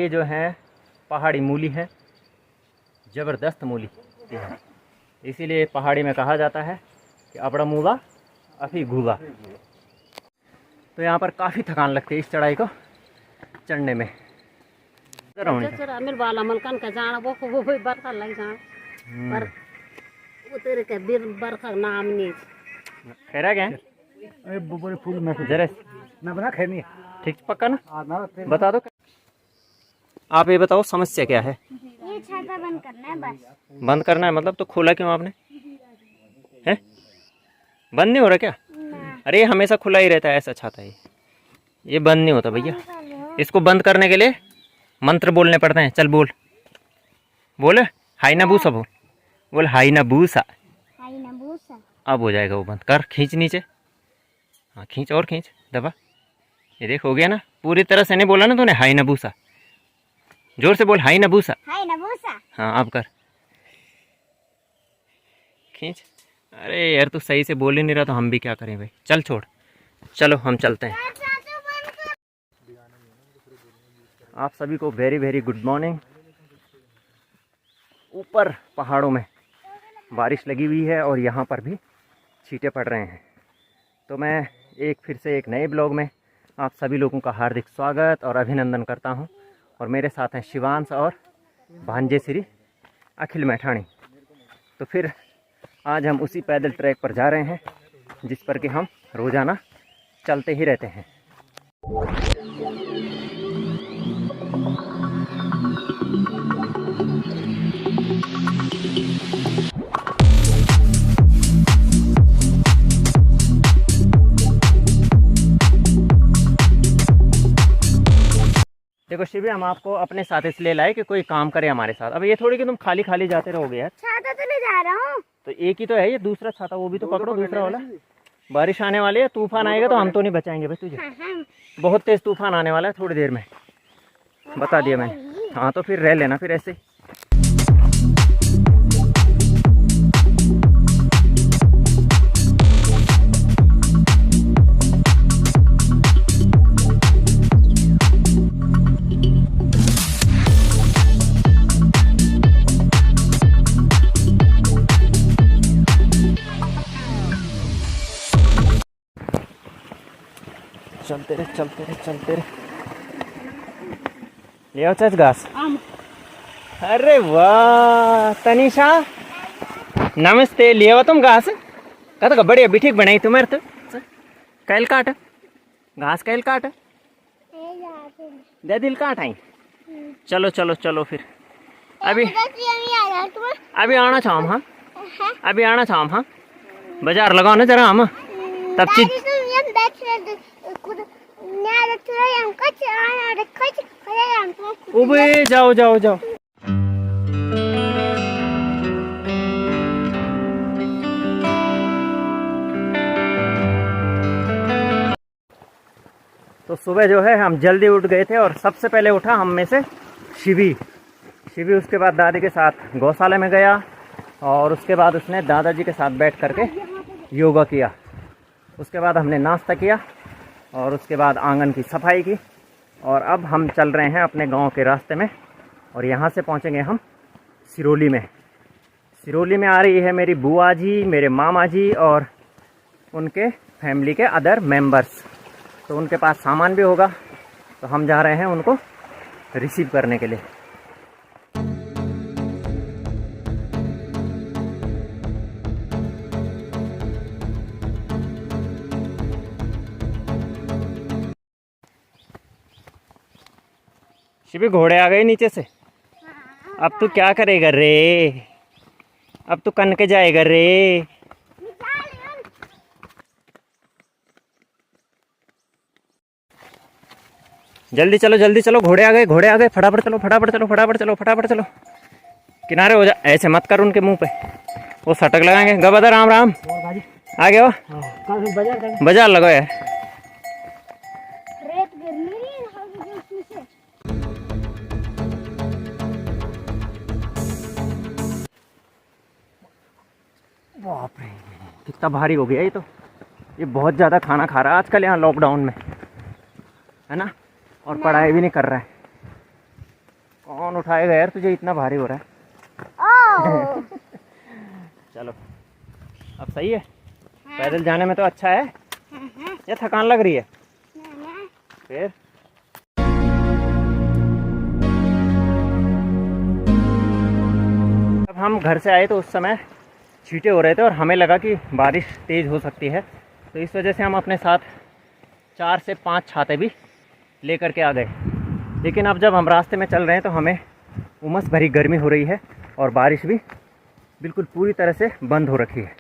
ये जो है पहाड़ी मूली है, ज़बरदस्त मूली है, इसीलिए पहाड़ी में कहा जाता है कि अपड़ा मूला अभी घूला। तो यहाँ पर काफ़ी थकान लगती है इस चढ़ाई को चढ़ने में। मेरे बाला मलकन का जाना वो बरखा लग जाना पर वो तेरे के बिर बरखा नाम नहीं खैरा क्या अरे बोले फूल में जरा ना बना खैनी ठीक पक्का ना बता दो। आप ये बताओ समस्या क्या है? ये छाता बंद करना है बस। बंद करना है मतलब? तो खोला क्यों आपने? है बंद नहीं हो रहा क्या? अरे हमेशा खुला ही रहता है, ऐसा छाता है ये बंद नहीं होता भैया। इसको बंद करने के लिए मंत्र बोलने पड़ते हैं। चल बोल बोल हाई ना बूसा बोल बोल हाई ना बूसा। अब हो जाएगा वो बंद। कर खींच नीचे, हाँ खींच और खींच दबा। ये देख हो गया ना, पूरी तरह से नहीं बोला ना तूने हाई ना बूसा। जोर से बोल हाई ना बूसा। हाँ अब कर खींच। अरे यार तू सही से बोल ही नहीं रहा तो हम भी क्या करें भाई। चल छोड़, चलो हम चलते हैं। आप सभी को वेरी वेरी गुड मॉर्निंग। ऊपर पहाड़ों में बारिश लगी हुई है और यहाँ पर भी छींटे पड़ रहे हैं। तो मैं फिर से एक नए ब्लॉग में आप सभी लोगों का हार्दिक स्वागत और अभिनंदन करता हूँ। और मेरे साथ हैं शिवांश और भांजे श्री अखिल मैठाणी। तो फिर आज हम उसी पैदल ट्रैक पर जा रहे हैं जिस पर कि हम रोज़ाना चलते ही रहते हैं। देखो शिवी, हम आपको अपने साथ इसलिए लाए कि कोई काम करे हमारे साथ। अब ये थोड़ी कि तुम खाली खाली जाते रहोगे यार। छाता तो ले जा रहा हूँ। तो एक ही तो है ये, दूसरा छाता वो भी तो पकड़ो, दूसरा वाला। बारिश आने वाली है, तूफान आएगा तो हम तो नहीं बचाएंगे भाई तुझे। बहुत तेज तूफान आने वाला है थोड़ी देर में, बता दिया मैंने। हाँ तो फिर रह लेना फिर ऐसे। चलते रहे चलते रहे चलते रहे। ले आओ चच घास। अरे वाह तनिषा, नमस्ते। ले आओ तुम घास। कत बढ़िया बिठीक बनाई तुम्हारे तो। कैल काट घास, कैल काट दे दिल काट आई। चलो चलो चलो फिर अभी आना चाहो हम। हाँ अभी आना चाहो हम। हाँ बाजार लगाओ ना जरा हम तब चीज। उबे जाओ जाओ जाओ। तो सुबह जो है हम जल्दी उठ गए थे और सबसे पहले उठा हम में से शिवी। उसके बाद दादी के साथ गौशाला में गया और उसके बाद उसने दादाजी के साथ बैठ करके योगा किया। उसके बाद हमने नाश्ता किया और उसके बाद आंगन की सफाई की। और अब हम चल रहे हैं अपने गांव के रास्ते में और यहाँ से पहुँचेंगे हम सिरोली में। सिरोली में आ रही है मेरी बुआ जी, मेरे मामा जी और उनके फैमिली के अदर मेंबर्स। तो उनके पास सामान भी होगा तो हम जा रहे हैं उनको रिसीव करने के लिए। शिवी घोड़े आ गए नीचे से। अब तू क्या करेगा रे? अब तू कन के जाएगा रे? जल्दी चलो घोड़े आ गए। फटाफट चलो। किनारे हो जा, ऐसे मत कर उनके मुंह पे, वो सटक लगाएंगे। गबदा राम राम आ गए हो। बाजार लगो यार। बाप रे कितना भारी हो गया ये तो। ये बहुत ज़्यादा खाना खा रहा है आजकल यहाँ लॉकडाउन में, है ना। और पढ़ाई भी नहीं कर रहा है। कौन उठाएगा यार, तुझे इतना भारी हो रहा है। ओह चलो अब सही है। पैदल जाने में तो अच्छा है या थकान लग रही है फिर? जब हम घर से आए तो उस समय छींटे हो रहे थे और हमें लगा कि बारिश तेज़ हो सकती है, तो इस वजह से हम अपने साथ 4 से 5 छाते भी लेकर के आ गए। लेकिन अब जब हम रास्ते में चल रहे हैं तो हमें उमस भरी गर्मी हो रही है और बारिश भी बिल्कुल पूरी तरह से बंद हो रखी है।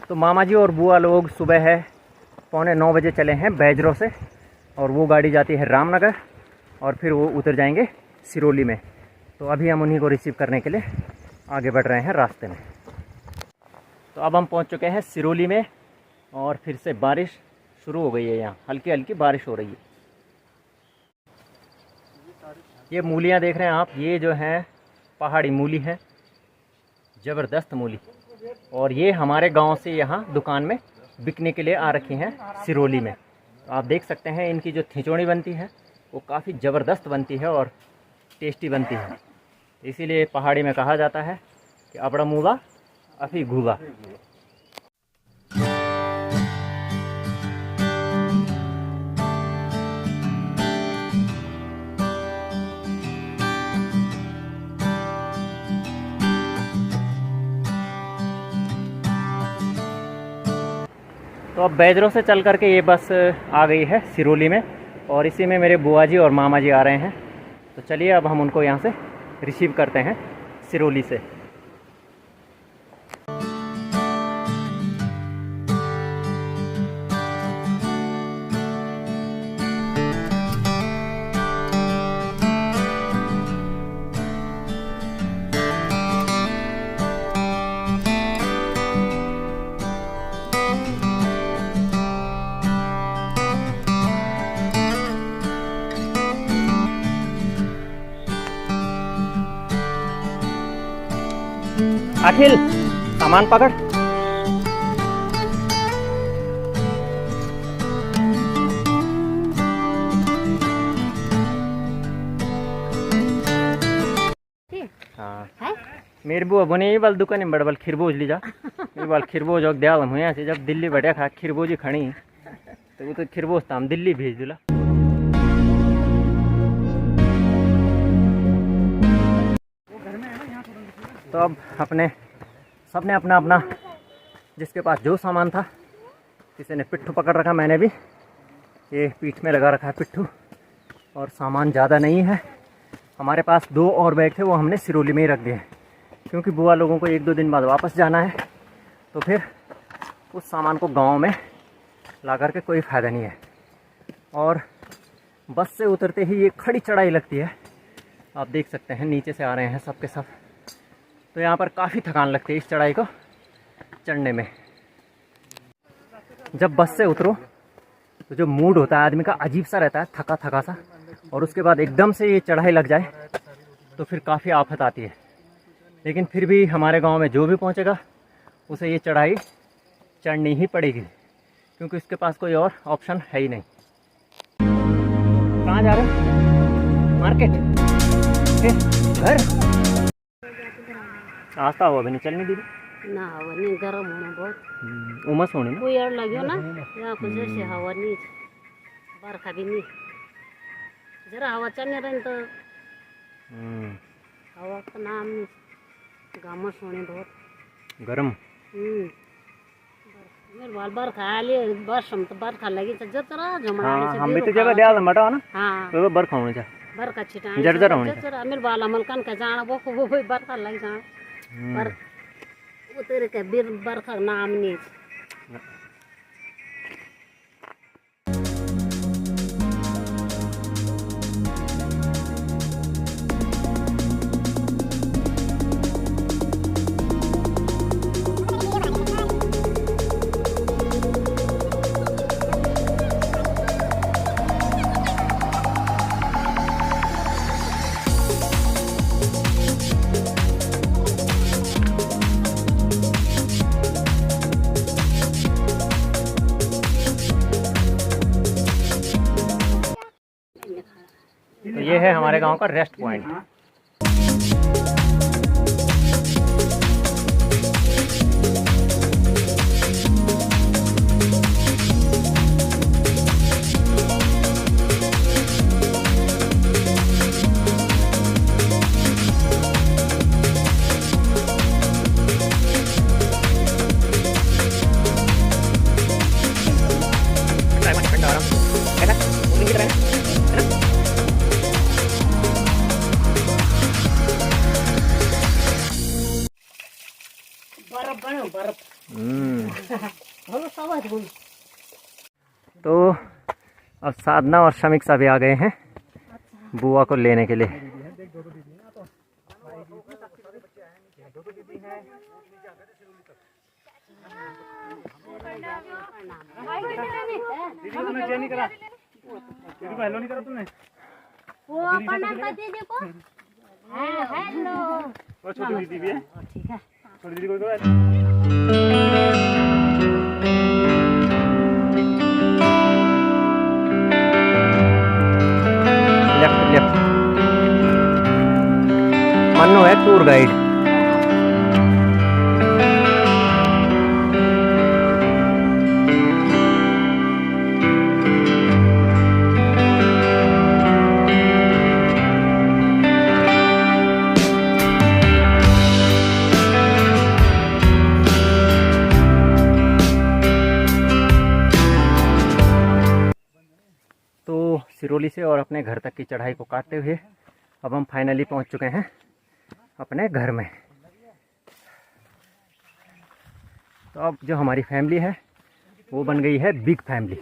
तो मामा जी और बुआ लोग सुबह है 8:45 बजे चले हैं बैजरों से, और वो गाड़ी जाती है रामनगर और फिर वो उतर जाएंगे सिरोली में। तो अभी हम उन्हीं को रिसीव करने के लिए आगे बढ़ रहे हैं रास्ते में। तो अब हम पहुंच चुके हैं सिरोली में और फिर से बारिश शुरू हो गई है। यहाँ हल्की हल्की बारिश हो रही है। ये मूलियाँ देख रहे हैं आप, ये जो हैं पहाड़ी मूली है, ज़बरदस्त मूली। और ये हमारे गांव से यहाँ दुकान में बिकने के लिए आ रखी हैं सिरोली में। तो आप देख सकते हैं इनकी जो थिचोड़ी बनती है वो काफ़ी ज़बरदस्त बनती है और टेस्टी बनती है। इसीलिए पहाड़ी में कहा जाता है कि अपड़ा मूगा अफी घूगा। तो अब बैजरों से चल करके ये बस आ गई है सिरोली में, और इसी में मेरे बुआ जी और मामा जी आ रहे हैं। तो चलिए अब हम उनको यहाँ से रिसीव करते हैं सिरोली से। अखिल सामान पकड़। हाँ है मेरी बुआ बने बल दुकान बड़े बल खिरबोज ली जा मेरे बल खिरबोज और दयाल हुए से जब दिल्ली बढ़िया खा खिरबोजी खड़ी तो वो तो खिरबोज था हम दिल्ली भेज दूला। तो अब सब ने अपना अपना जिसके पास जो सामान था, किसी ने पिट्ठू पकड़ रखा, मैंने भी ये पीठ में लगा रखा है पिट्ठू। और सामान ज़्यादा नहीं है हमारे पास, 2 और बैग थे वो हमने सिरोली में ही रख दिए, क्योंकि बुआ लोगों को 1-2 दिन बाद वापस जाना है। तो फिर उस सामान को गांव में ला करके कोई फ़ायदा नहीं है। और बस से उतरते ही ये खड़ी चढ़ाई लगती है, आप देख सकते हैं नीचे से आ रहे हैं सब के सब। तो यहाँ पर काफ़ी थकान लगती है इस चढ़ाई को चढ़ने में। जब बस से उतरो तो जो मूड होता है आदमी का अजीब सा रहता है, थका थका सा, और उसके बाद एकदम से ये चढ़ाई लग जाए तो फिर काफ़ी आफत आती है। लेकिन फिर भी हमारे गांव में जो भी पहुंचेगा उसे ये चढ़ाई चढ़नी ही पड़ेगी, क्योंकि उसके पास कोई और ऑप्शन है ही नहीं। कहाँ जा रहे हैं? मार्केट? घर? आस्था हुआ भी नहीं चलनी दीदी ना हवा नहीं, गर्म होना बहुत, उमस होनी ना। कोई अड़ लगे ना यहाँ कुछ जैसे हवा नहीं, बरखा भी नहीं, जरा हवा चलने रही तो हवा का नाम नहीं, घामस होने बहुत गरम। मेरे बाल बरखा आले बरसम तो बरखा लगी तो जरा हाँ हम भी तो जगह दिया मटा ना हाँ तो बरखा होनी चाहिए, बरखा छिटा जर्जर होनी जरा मेरे बाल अमल कन का जाना वो बरखा लग जाना पर वो तेरे के बिर बरखा नाम नहीं। तो ये है हमारे गांव का रेस्ट पॉइंट। बर्फ बनो बर्फ बोलो सवाज बोलो। तो अब साधना और शमिक सभी आ गए हैं बुआ को लेने के लिए। वो प्रणाम कर दीजिए को। हेलो वो छोटी दीदी भी है। ठीक है। छोटी दीदी को लेफ्ट लेफ्ट मन्नू है टूर गाइड। तो सिरोली से और अपने घर तक की चढ़ाई को काटते हुए अब हम फाइनली पहुंच चुके हैं अपने घर में। तो अब जो हमारी फैमिली है वो बन गई है बिग फैमिली।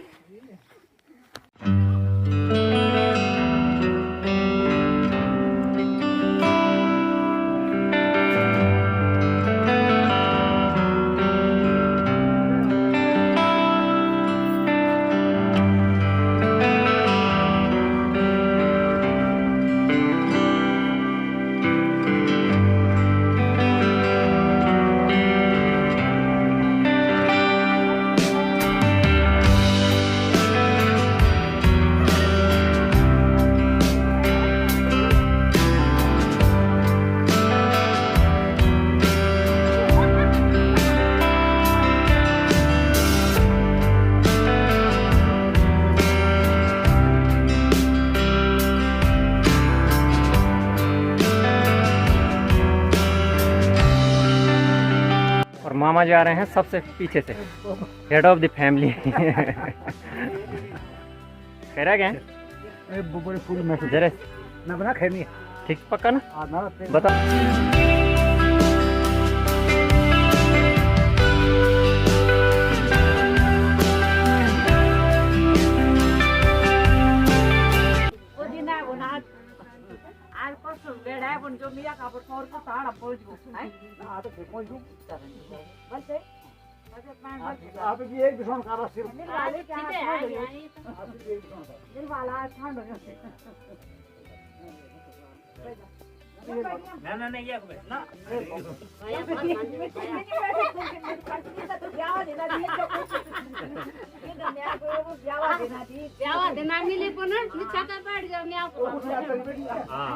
मामा जा रहे हैं सबसे पीछे से, हेड ऑफ द फैमिली। कह रहा क्या फूल महसूस जरा ना बना खेनी ठीक पक्का ना ना बता। आप भी एक दिशा में कारा सिर ना ये ना ब्यावा देना मिले को ना नीचा का बैठ जाओ मैं आपको। हां